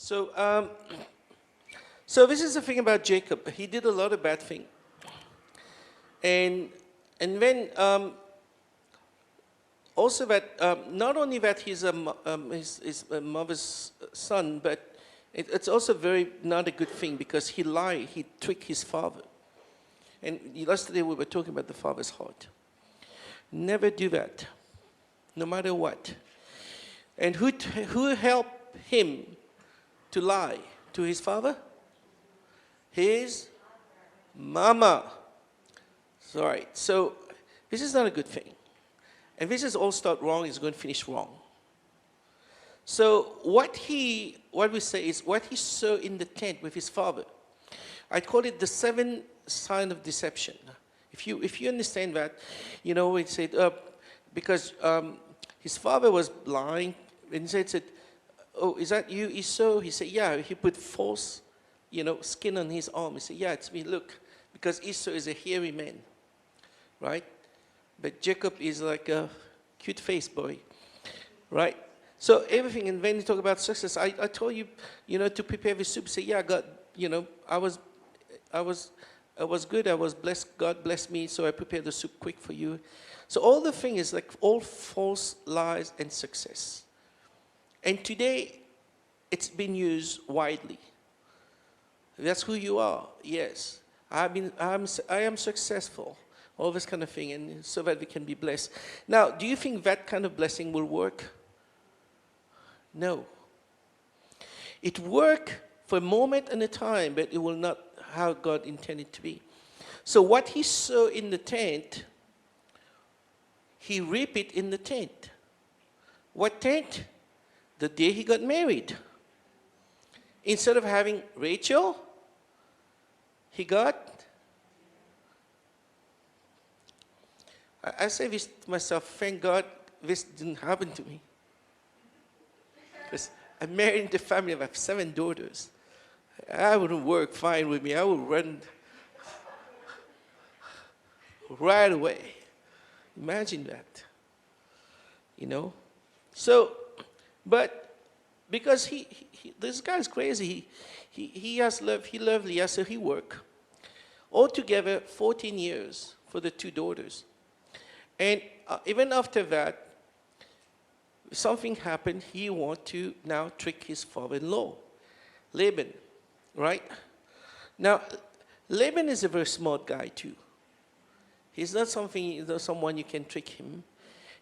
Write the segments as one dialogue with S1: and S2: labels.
S1: So, so this is the thing about Jacob. He did a lot of bad things, and when also that not only that he's his mother's son, but it's also very not a good thing because he lied, he tricked his father. And yesterday we were talking about the father's heart. Never do that, no matter what. And who helped him to lie to his father? His mama. Sorry. So this is not a good thing. And this is all start wrong, is going to finish wrong. So what we say is what he saw in the tent with his father. I call it the 7 sign of deception. If you understand that, you know, it said because his father was lying, and he said, "Oh, is that you, Esau?" He said, "Yeah." He put false, skin on his arm. He said, "Yeah, it's me. Look," because Esau is a hairy man, right? But Jacob is like a cute-faced boy, right? So everything, and when you talk about success, I told you, to prepare the soup. Say, "Yeah, God, I was good. I was blessed. God blessed me, so I prepared the soup quick for you." So all the thing is like all false lies and success. And today, it's been used widely. That's who you are. Yes, I am successful. All this kind of thing, and so that we can be blessed. Now, do you think that kind of blessing will work? No. It works for a moment and a time, but it will not how God intended to be. So what he saw in the tent, he reaped it in the tent. What tent? The day he got married. Instead of having Rachel, he got... I say this to myself, thank God this didn't happen to me. Because I'm married into a family, I have 7 daughters. I wouldn't work fine with me. I would run right away. Imagine that. So, but because this guy's crazy. He has love. He loved Leah, so he worked. Altogether, 14 years for the 2 daughters. And even after that, something happened. He wanted to now trick his father-in-law, Laban, right? Now, Laban is a very smart guy too. He's not someone you can trick him.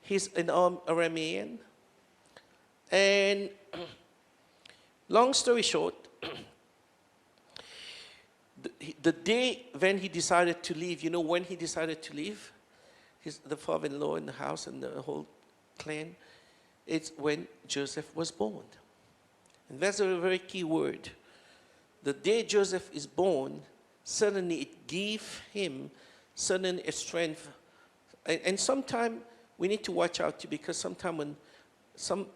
S1: He's an Aramean. And long story short, the day when he decided to leave, when he decided to leave? The father-in-law in the house and the whole clan, it's when Joseph was born. And that's a very key word. The day Joseph is born, suddenly it gave him sudden strength. And sometimes we need to watch out too, because sometimes when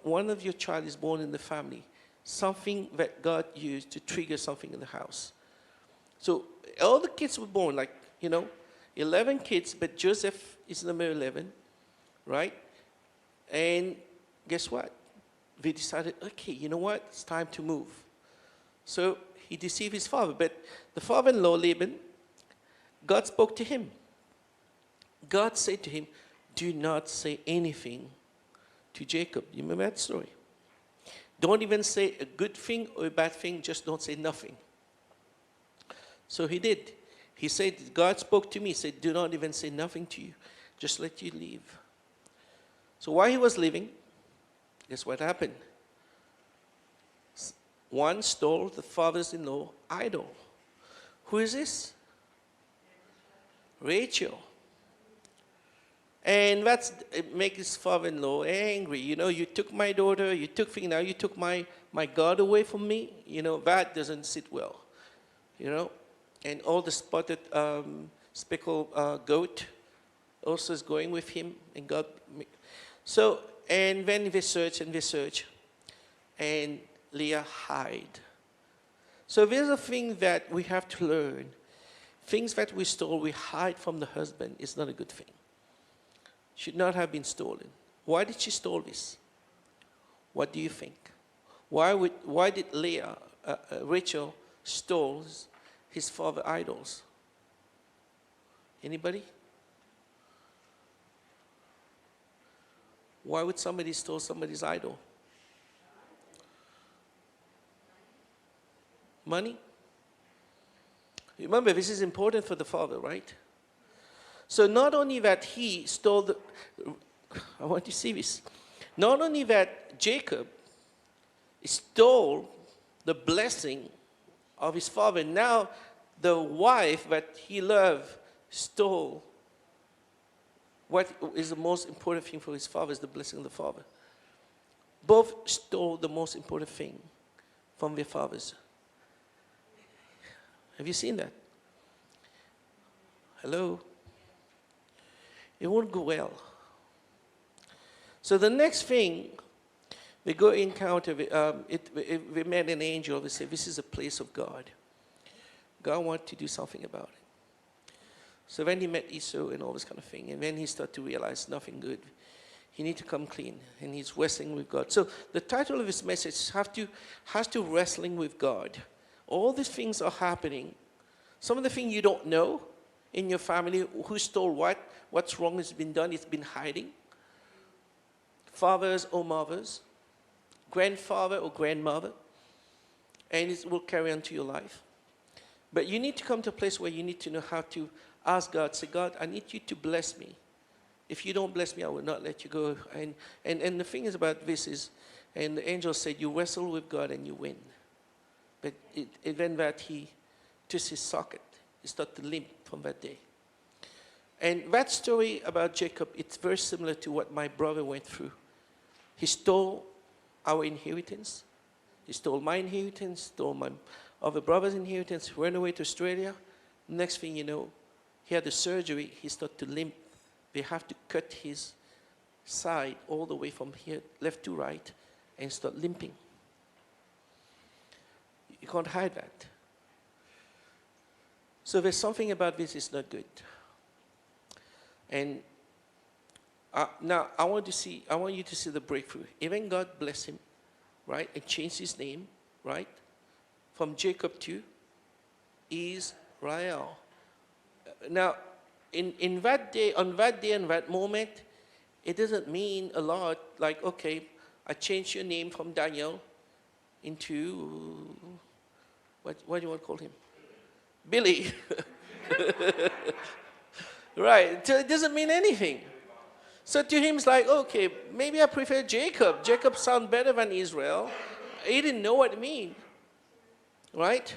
S1: one of your child is born in the family, something that God used to trigger something in the house. So all the kids were born, 11 kids, but Joseph is number 11, right? And guess what? We decided, okay, you know what? It's time to move. So he deceived his father. But the father-in-law, Laban, God spoke to him. God said to him, do not say anything to Jacob. You remember that story? Don't even say a good thing or a bad thing. Just don't say nothing. So he did. He said, God spoke to me. He said, do not even say nothing to you. Just let you leave. So while he was leaving, guess what happened? One stole the father-in-law idol. Who is this? Rachel. And it makes his father-in-law angry. You took my daughter, you took my God away from me. That doesn't sit well. And all the spotted, speckled goat also is going with him. And God. So, and when they search, and Leah hide. So there's a thing that we have to learn. Things that we stole, we hide from the husband is not a good thing. Should not have been stolen. Why did she steal this? What do you think? Why did Rachel stole his father's idols? Anybody? Why would somebody steal somebody's idol? Money? Remember, this is important for the father, right? So not only that he stole I want you to see this. Not only that Jacob stole the blessing of his father, now the wife that he loved stole what is the most important thing for his father, is the blessing of the father. Both stole the most important thing from their fathers. Have you seen that? Hello? It won't go well. So the next thing, we go encounter, we met an angel. We say, this is a place of God. God wants to do something about it. So when he met Esau and all this kind of thing, and then he started to realize nothing good. He needs to come clean, and he's wrestling with God. So the title of his message has to wrestling with God. All these things are happening. Some of the things you don't know in your family, who stole what's wrong has been done, it's been hiding. Fathers or mothers, grandfather or grandmother, and it will carry on to your life. But you need to come to a place where you need to know how to ask God, say, God, I need you to bless me. If you don't bless me, I will not let you go. And the thing is about this is, and the angel said, you wrestle with God and you win. But then that he twisted his socket, he started to limp from that day. And that story about Jacob, it's very similar to what my brother went through. He stole our inheritance. He stole my inheritance, stole my other brother's inheritance, ran away to Australia. Next thing you know, he had the surgery, he started to limp. They have to cut his side all the way from here, left to right, and start limping. You can't hide that. So there's something about this is not good. And now I want you to see the breakthrough. Even God blessed him, right, and changed his name, right, from Jacob to Israel. Now, in that day, on that moment, it doesn't mean a lot. Like, okay, I changed your name from Daniel into what do you want to call him? Billy. Right. So it doesn't mean anything. So to him, it's like, okay, maybe I prefer Jacob. Jacob sounds better than Israel. He didn't know what it means. Right?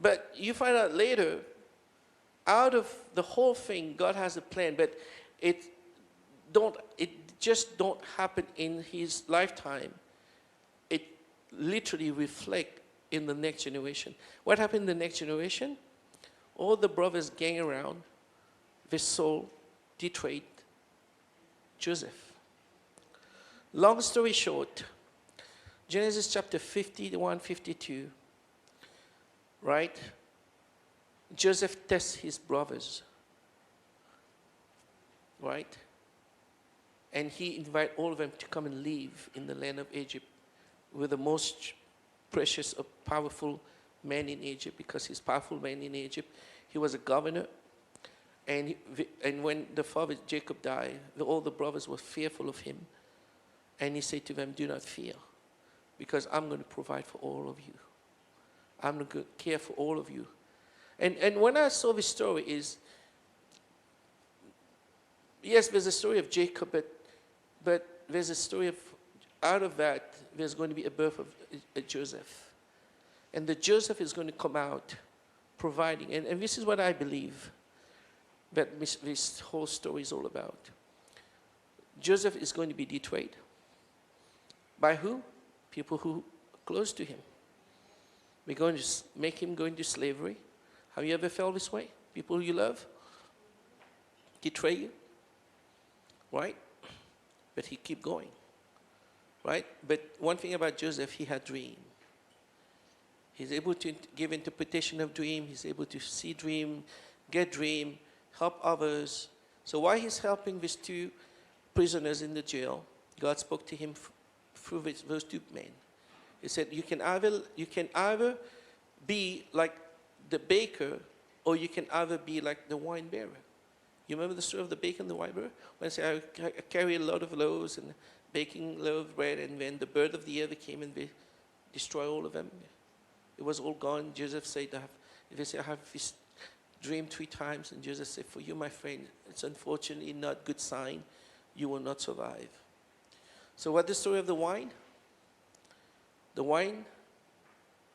S1: But you find out later, out of the whole thing, God has a plan, but it just don't happen in his lifetime. It literally reflects in the next generation. What happened in the next generation? All the brothers gang around, they sold, betrayed Joseph. Long story short, Genesis chapter 51, 52, right? Joseph tests his brothers, right? And he invites all of them to come and live in the land of Egypt with the most precious, powerful man in Egypt, because he's powerful man in Egypt. He was a governor. And when the father Jacob died, all the brothers were fearful of him. And he said to them, do not fear, because I'm going to provide for all of you. I'm going to care for all of you. And when I saw this story is, yes, there's a story of Jacob, but there's a story of, out of that, there's going to be a birth of a Joseph. And the Joseph is going to come out providing. And this is what I believe that this whole story is all about. Joseph is going to be betrayed. By who? People who are close to him. We're going to make him go into slavery. Have you ever felt this way? People you love betray you, right? But he keep going, right? But one thing about Joseph, he had dream. He's able to give interpretation of dream. He's able to see dream, get dream, help others. So while he's helping these two prisoners in the jail, God spoke to him through those two men. He said, you can either be like the baker, or you can either be like the wine bearer. You remember the story of the baker and the wine bearer? When I say, I carry a lot of loaves and baking loaf of bread, and when the bird of the air came and they destroy all of them, it was all gone. Joseph said, I have this dream 3 times, and Joseph said, for you, my friend, it's unfortunately not good sign. You will not survive. So what's the story of the wine? The wine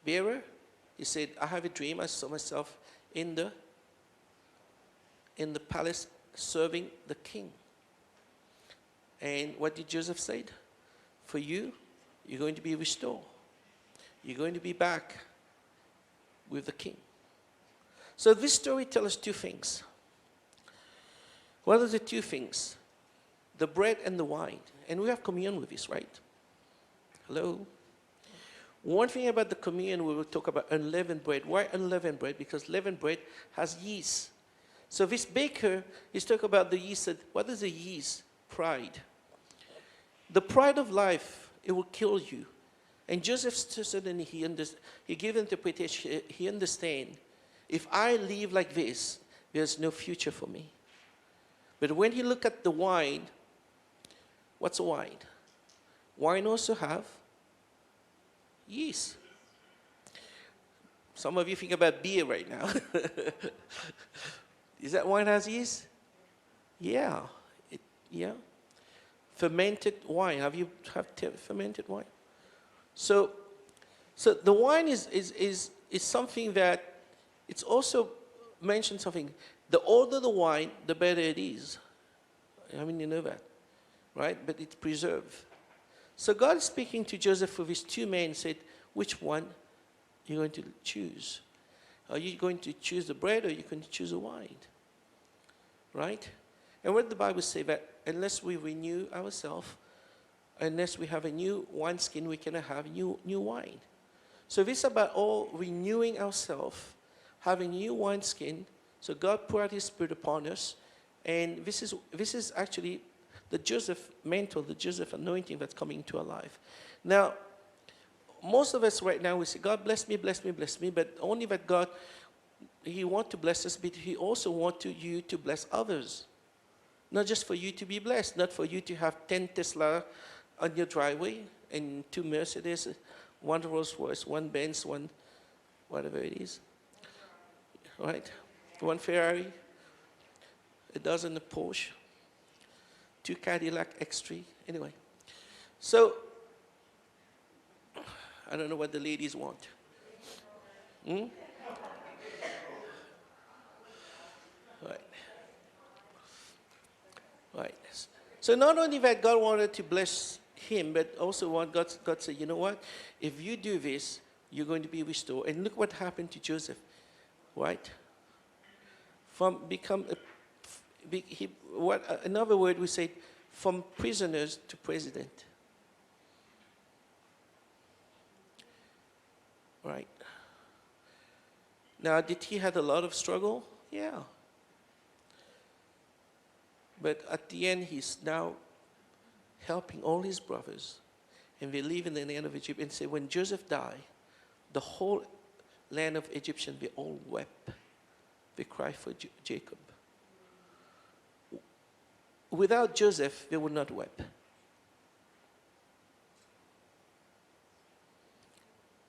S1: bearer, he said, I have a dream. I saw myself in the palace serving the king. And what did Joseph say? For you, you're going to be restored. You're going to be back with the king. So this story tells us 2 things. What are the 2 things? The bread and the wine. And we have communion with this, right? Hello? One thing about the communion, we will talk about unleavened bread. Why unleavened bread? Because leavened bread has yeast. So this baker is talking about the yeast. What is the yeast? Pride. The pride of life, it will kill you. And Joseph suddenly, he gave interpretation. He understands, if I live like this, there's no future for me. But when he looked at the wine, what's a wine? Wine also have yeast. Some of you think about beer right now. Is that wine has yeast? Yeah. Yeah. Fermented wine. Have you fermented wine? So the wine is something that it's also mentioned something. The older the wine, the better it is. I mean, you know that, right? But it's preserved. So God is speaking to Joseph with his 2 men, said, which one are you going to choose? Are you going to choose the bread, or are you going to choose the wine? Right? And what did the Bible say? That unless we renew ourselves, unless we have a new wineskin, we cannot have new wine. So this is about all renewing ourselves, having new wineskin. So God poured out his Spirit upon us. And this is actually the Joseph mantle, the Joseph anointing that's coming into our life. Now, most of us right now, we say, God bless me, bless me, bless me. But only that God, he wants to bless us, but he also wants you to bless others. Not just for you to be blessed, not for you to have 10 Tesla on your driveway and 2 Mercedes, 1 Rolls Royce, 1 Benz, 1 whatever it is. Right? 1 Ferrari, a dozen of Porsche, 2 Cadillac X3. Anyway, so I don't know what the ladies want. Right. Right. So not only that God wanted to bless him, but also God said, you know what? If you do this, you're going to be restored. And look what happened to Joseph, right? Another word we say, from prisoners to president. Right. Now, did he have a lot of struggle? Yeah. But at the end, he's now helping all his brothers. And they live in the land of Egypt. And say, when Joseph died, the whole land of Egyptians, they all wept. They cried for Jacob. Without Joseph, they would not weep.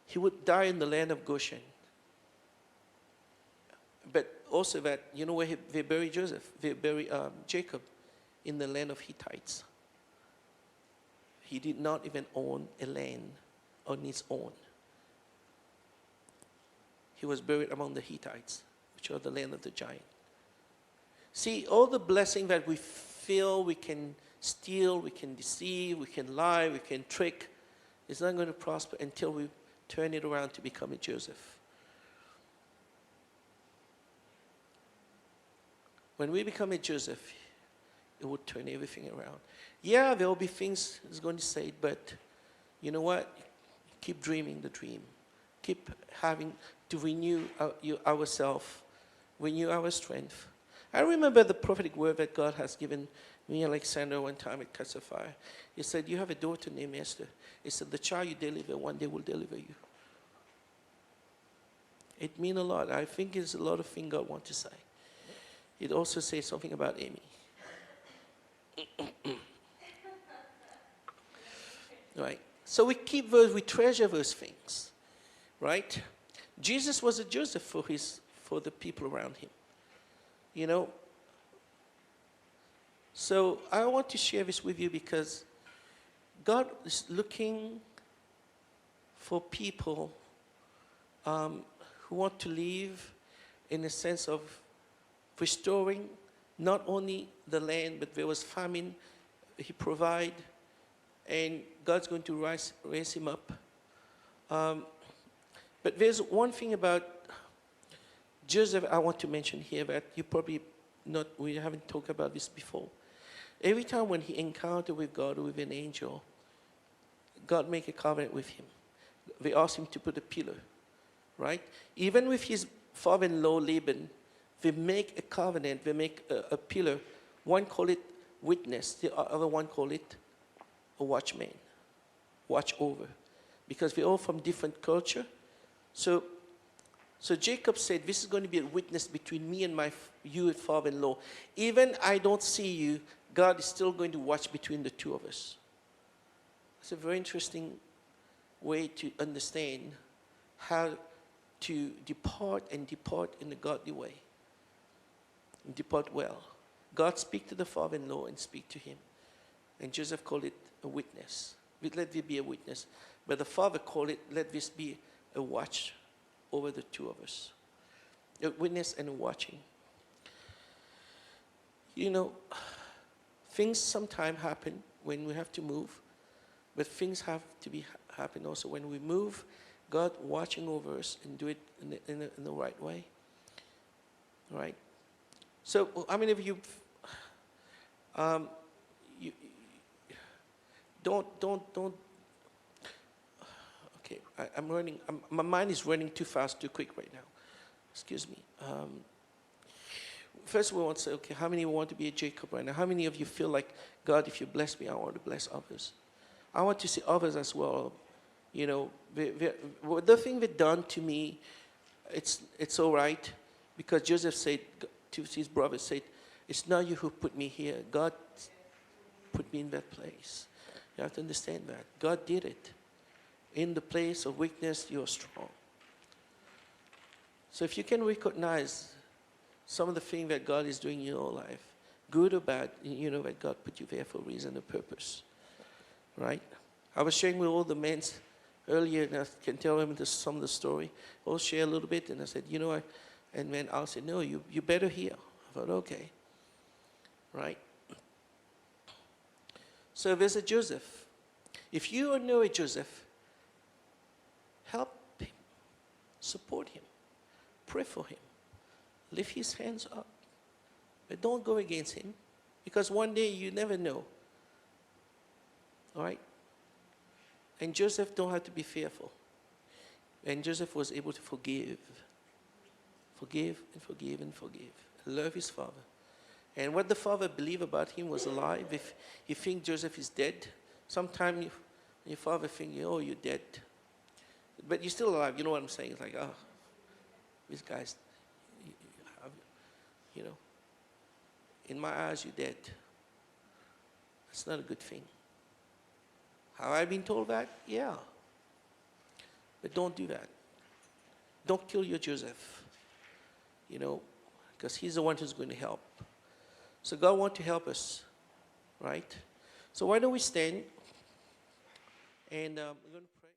S1: He would die in the land of Goshen. But also that, you know where they bury Joseph? They bury Jacob in the land of Hittites. He did not even own a land on his own. He was buried among the Hittites, which are the land of the giant. See, all the blessing that we feel we can steal, we can deceive, we can lie, we can trick, is not going to prosper until we turn it around to become a Joseph. When we become a Joseph, it will turn everything around. Yeah, there will be things it's going to say, but you know what? Keep dreaming the dream. Keep having to renew ourselves, renew our strength. I remember the prophetic word that God has given Me and Alexander one time at Casa Fire. He said, you have a daughter named Esther. He said, the child you deliver, one day will deliver you. It means a lot. I think there's a lot of things God wants to say. It also says something about Amy. Right? So we keep those, we treasure those things. Right? Jesus was a Joseph for the people around him. You know? So I want to share this with you because God is looking for people who want to live in a sense of restoring not only the land, but there was famine, he provide, and God's going to raise him up. But there's one thing about Joseph I want to mention here that you probably not, we haven't talked about this before. Every time when he encountered with God or with an angel, God make a covenant with him. They asked him to put a pillar, right? Even with his father-in-law Laban, they make a covenant, they make a pillar. One call it witness, the other one call it a watchman, watch over. Because we're all from different culture. So Jacob said, this is going to be a witness between me and you father-in-law. Even I don't see you, God is still going to watch between the two of us. It's a very interesting way to understand how to depart in a godly way. And depart well. God speak to the father-in-law and speak to him. And Joseph called it a witness. Let there be a witness. But the father called it, let this be a watch over the two of us. A witness and a watching. You know, things sometimes happen when we have to move, but things have to happen also when we move. God watching over us and do it in the right way. Right? So, how many of you, don't, okay, I'm running, my mind is running too fast, too quick right now. Excuse me. First we want to say, okay, how many want to be a Jacob right now? How many of you feel like, God, if you bless me, I want to bless others? I want to see others as well. You know, the thing they've done to me, it's all right. Because Joseph said to his brother, said, it's not you who put me here. God put me in that place. You have to understand that. God did it. In the place of weakness, you are strong. So if you can recognize some of the things that God is doing in your life, good or bad, you know that God put you there for a reason, a purpose. Right? I was sharing with all the men earlier, and I can tell them some of the story. I'll share a little bit, and I said, you know, and then Al said, no, you better hear. I thought, okay. Right? So there's a Joseph. If you know a Joseph, help him, support him, pray for him, lift his hands up. But don't go against him, because one day you never know. All right? And Joseph don't have to be fearful. And Joseph was able to forgive. Forgive and forgive and forgive. Love his father. And what the father believed about him was a lie. If you think Joseph is dead, sometimes your father thinks, oh, you're dead. But you're still alive. You know what I'm saying? It's like, oh, this guy's, you know, in my eyes, you're dead. That's not a good thing. Have I been told that? Yeah. But don't do that. Don't kill your Joseph. You know, because he's the one who's going to help. So God wants to help us, right? So why don't we stand and we're going to pray.